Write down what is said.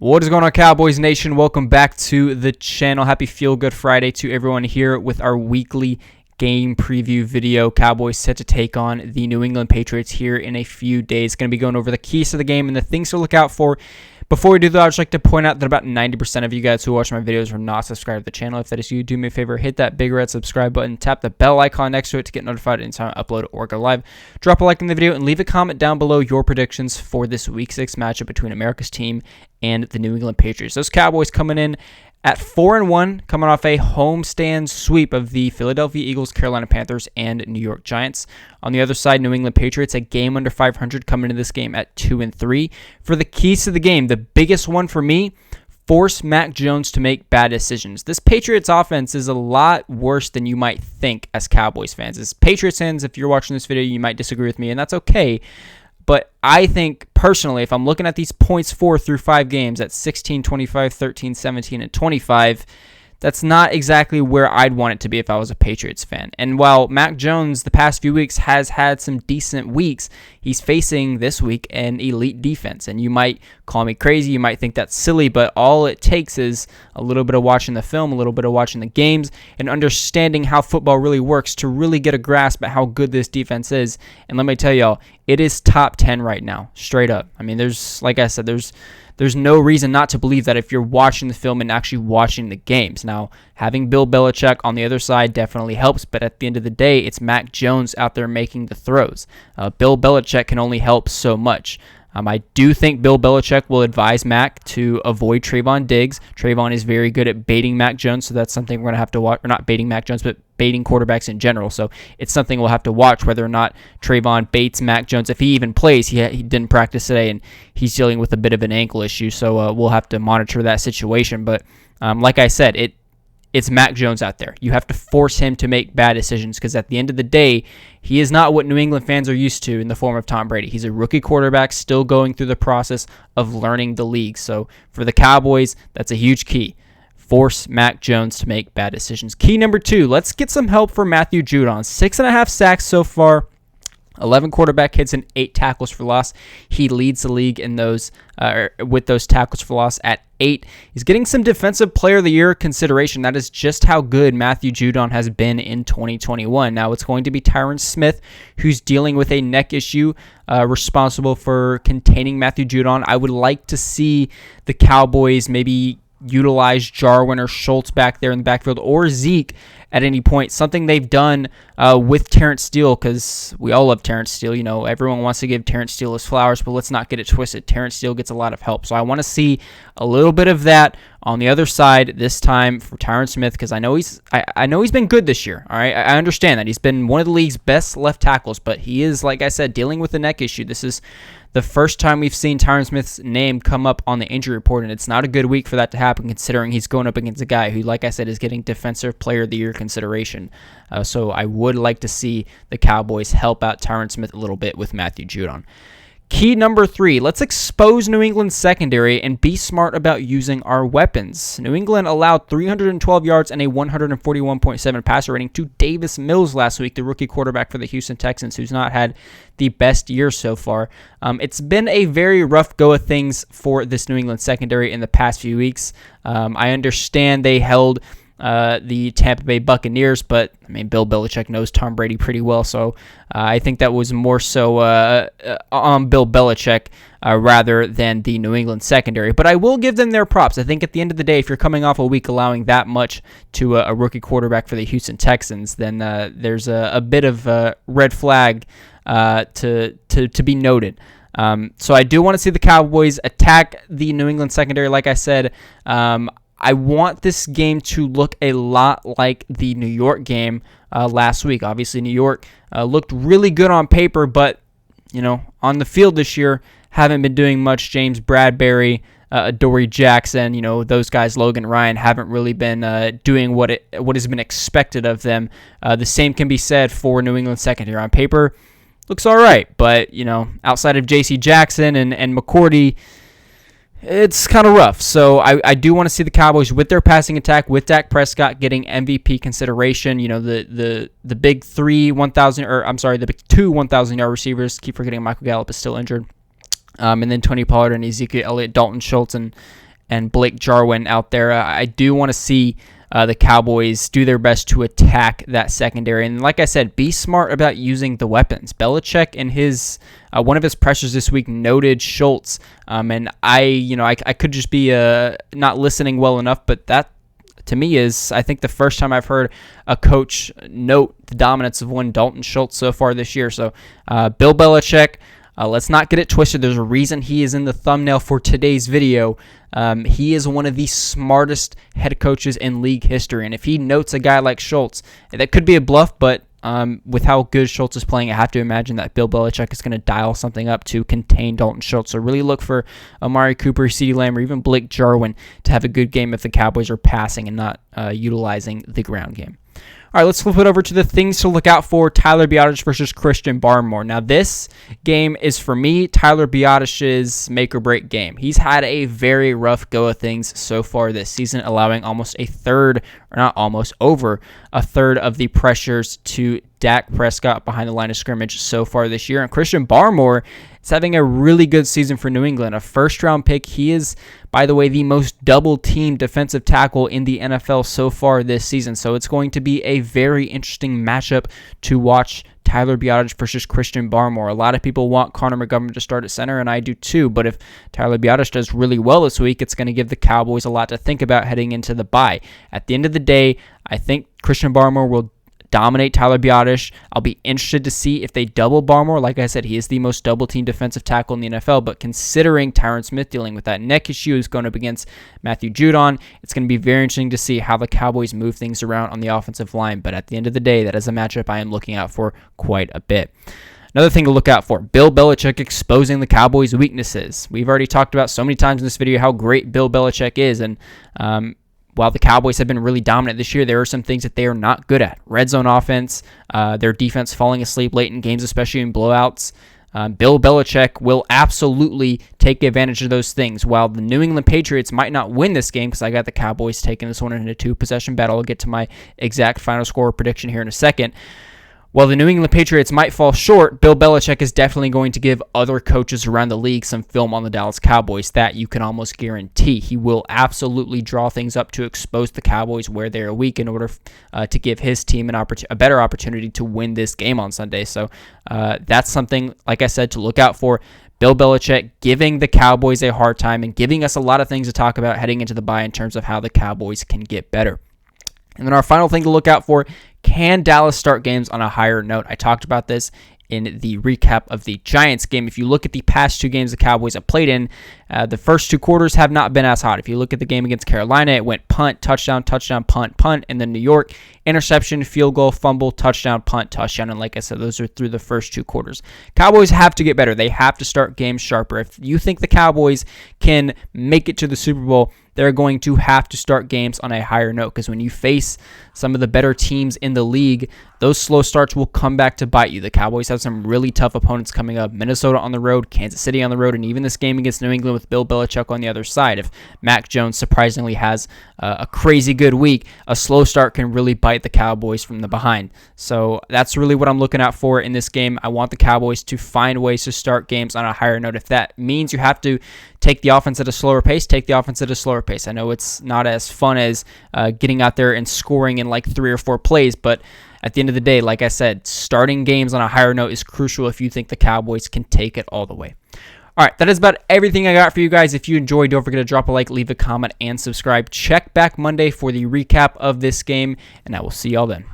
What is going on, Cowboys Nation? Welcome back to the channel. Happy Feel Good Friday to everyone here with our weekly game preview video. Cowboys set to take on the New England Patriots here in a few days. Going to be going over the keys to the game and the things to look out for. Before we do that, I'd just like to point out that about 90% of you guys who watch my videos are not subscribed to the channel. If that is you, do me a favor, hit that big red subscribe button, tap the bell icon next to it to get notified anytime I upload or go live. Drop a like in the video and leave a comment down below your predictions for this Week 6 matchup between America's team and the New England Patriots. Those Cowboys coming in at 4-1, coming off a homestand sweep of the Philadelphia Eagles, Carolina Panthers, and New York Giants. On the other side, New England Patriots, a game under 500, coming into this game at 2-3. For the keys to the game, the biggest one for me, force Mac Jones to make bad decisions. This Patriots offense is a lot worse than you might think as Cowboys fans. As Patriots fans, if you're watching this video, you might disagree with me, and that's okay. But I think, personally, if I'm looking at these points 4 through 5 games at 16, 25, 13, 17, and 25, that's not exactly where I'd want it to be if I was a Patriots fan. And while Mac Jones, the past few weeks, has had some decent weeks, he's facing this week an elite defense. And you might call me crazy, you might think that's silly, but all it takes is a little bit of watching the film, a little bit of watching the games, and understanding how football really works to really get a grasp at how good this defense is. And let me tell y'all, it is top 10 right now, straight up. I mean, like I said, there's no reason not to believe that if you're watching the film and actually watching the games. Now, having Bill Belichick on the other side definitely helps, but at the end of the day, it's Mac Jones out there making the throws. Bill Belichick can only help so much. I do think Bill Belichick will advise Mac to avoid Trayvon Diggs. Trayvon is very good at baiting Mac Jones, so that's something we're going to have to watch. Or not baiting Mac Jones, but baiting quarterbacks in general. So it's something we'll have to watch, whether or not Trayvon baits Mac Jones. If he even plays, he didn't practice today, and he's dealing with a bit of an ankle issue, so we'll have to monitor that situation. But like I said, it's Mac Jones out there. You have to force him to make bad decisions because at the end of the day, he is not what New England fans are used to in the form of Tom Brady. He's a rookie quarterback still going through the process of learning the league. So for the Cowboys, that's a huge key. Force Mac Jones to make bad decisions. Key number 2, let's get some help for Matthew Judon. 6.5 sacks so far. 11 quarterback hits and 8 tackles for loss. He leads the league in those with those tackles for loss at 8. He's getting some Defensive Player of the Year consideration. That is just how good Matthew Judon has been in 2021. Now it's going to be Tyron Smith who's dealing with a neck issue, responsible for containing Matthew Judon. I would like to see the Cowboys maybe utilize Jarwin or Schultz back there in the backfield, or Zeke at any point. Something they've done with Terrence Steele, because we all love Terrence Steele. You know, everyone wants to give Terrence Steele his flowers, but let's not get it twisted. Terrence Steele gets a lot of help. So I want to see a little bit of that on the other side this time for Tyron Smith, because I know he's been good this year. All right, I understand that. He's been one of the league's best left tackles, but he is, like I said, dealing with a neck issue. This is the first time we've seen Tyron Smith's name come up on the injury report, and it's not a good week for that to happen considering he's going up against a guy who, like I said, is getting Defensive Player of the Year consideration. So I would like to see the Cowboys help out Tyron Smith a little bit with Matthew Judon. Key number 3, let's expose New England's secondary and be smart about using our weapons. New England allowed 312 yards and a 141.7 passer rating to Davis Mills last week, the rookie quarterback for the Houston Texans, who's not had the best year so far. It's been a very rough go of things for this New England secondary in the past few weeks. I understand they held the Tampa Bay Buccaneers, but I mean, Bill Belichick knows Tom Brady pretty well, so I think that was more so on Bill Belichick rather than the New England secondary. But I will give them their props. I think at the end of the day, if you're coming off a week allowing that much to a rookie quarterback for the Houston Texans, then there's a bit of a red flag to be noted. So I do want to see the Cowboys attack the New England secondary. Like I said, I want this game to look a lot like the New York game last week. Obviously, New York looked really good on paper, but on the field this year, haven't been doing much. James Bradbury, Adoree Jackson, those guys, Logan Ryan, haven't really been doing what has been expected of them. The same can be said for New England secondary. On paper, looks all right, but outside of J.C. Jackson and McCourty, it's kind of rough. So I do want to see the Cowboys with their passing attack, with Dak Prescott getting MVP consideration. The big the big two 1,000-yard receivers. Keep forgetting Michael Gallup is still injured. And then Tony Pollard and Ezekiel Elliott, Dalton Schultz, and and Blake Jarwin out there. I do want to see the Cowboys do their best to attack that secondary. And like I said, be smart about using the weapons. Belichick in his one of his pressures this week noted Schultz. And I could just be not listening well enough, but that to me is, I think, the first time I've heard a coach note the dominance of one Dalton Schultz so far this year. So Bill Belichick, let's not get it twisted. There's a reason he is in the thumbnail for today's video. He is one of the smartest head coaches in league history. And if he notes a guy like Schultz, that could be a bluff, but with how good Schultz is playing, I have to imagine that Bill Belichick is going to dial something up to contain Dalton Schultz. So really look for Amari Cooper, CeeDee Lamb, or even Blake Jarwin to have a good game if the Cowboys are passing and not utilizing the ground game. All right, let's flip it over to the things to look out for. Tyler Biaters versus Christian Barmore. Now, this game is, for me, Tyler Biaters' make-or-break game. He's had a very rough go of things so far this season, allowing over a third of the pressures to Dak Prescott behind the line of scrimmage so far this year. And Christian Barmore is having a really good season for New England. A first-round pick. He is, by the way, the most double-teamed defensive tackle in the NFL so far this season. So it's going to be a very interesting matchup to watch. Tyler Biaters versus Christian Barmore. A lot of people want Connor McGovern to start at center, and I do too. But if Tyler Biaters does really well this week, it's going to give the Cowboys a lot to think about heading into the bye. At the end of the day, I think Christian Barmore will dominate Tyler Biaters. I'll be interested to see if they double Barmore. Like I said, he is the most double-team defensive tackle in the NFL, but considering Tyron Smith dealing with that neck issue, is going up against Matthew Judon, it's going to be very interesting to see how the Cowboys move things around on the offensive line. But at the end of the day, that is a matchup I am looking out for quite a bit. Another thing to look out for, Bill Belichick exposing the Cowboys' weaknesses. We've already talked about so many times in this video how great Bill Belichick is, and while the Cowboys have been really dominant this year, there are some things that they are not good at. Red zone offense, their defense falling asleep late in games, especially in blowouts. Bill Belichick will absolutely take advantage of those things. While the New England Patriots might not win this game, because I got the Cowboys taking this one in a two-possession battle. I'll get to my exact final score prediction here in a second. While the New England Patriots might fall short, Bill Belichick is definitely going to give other coaches around the league some film on the Dallas Cowboys. That you can almost guarantee. He will absolutely draw things up to expose the Cowboys where they are weak in order to give his team a better opportunity to win this game on Sunday. So that's something, like I said, to look out for. Bill Belichick giving the Cowboys a hard time and giving us a lot of things to talk about heading into the bye in terms of how the Cowboys can get better. And then our final thing to look out for, can Dallas start games on a higher note? I talked about this in the recap of the Giants game. If you look at the past two games the Cowboys have played in, the first two quarters have not been as hot. If you look at the game against Carolina, it went punt, touchdown, touchdown, punt, punt, and then New York, interception, field goal, fumble, touchdown, punt, touchdown. And like I said, those are through the first two quarters. Cowboys have to get better. They have to start games sharper. If you think the Cowboys can make it to the Super Bowl, they're going to have to start games on a higher note, because when you face some of the better teams in the league, those slow starts will come back to bite you. The Cowboys have some really tough opponents coming up. Minnesota on the road, Kansas City on the road, and even this game against New England with Bill Belichick on the other side. If Mac Jones surprisingly has a crazy good week, a slow start can really bite the Cowboys from the behind. So that's really what I'm looking out for in this game. I want the Cowboys to find ways to start games on a higher note. If that means you have to take the offense at a slower pace, take the offense at a slower pace. I know it's not as fun as getting out there and scoring in like 3 or 4 plays, but at the end of the day, like I said, starting games on a higher note is crucial if you think the Cowboys can take it all the way. All right, that is about everything I got for you guys. If you enjoyed, don't forget to drop a like, leave a comment, and subscribe. Check back Monday for the recap of this game, and I will see y'all then.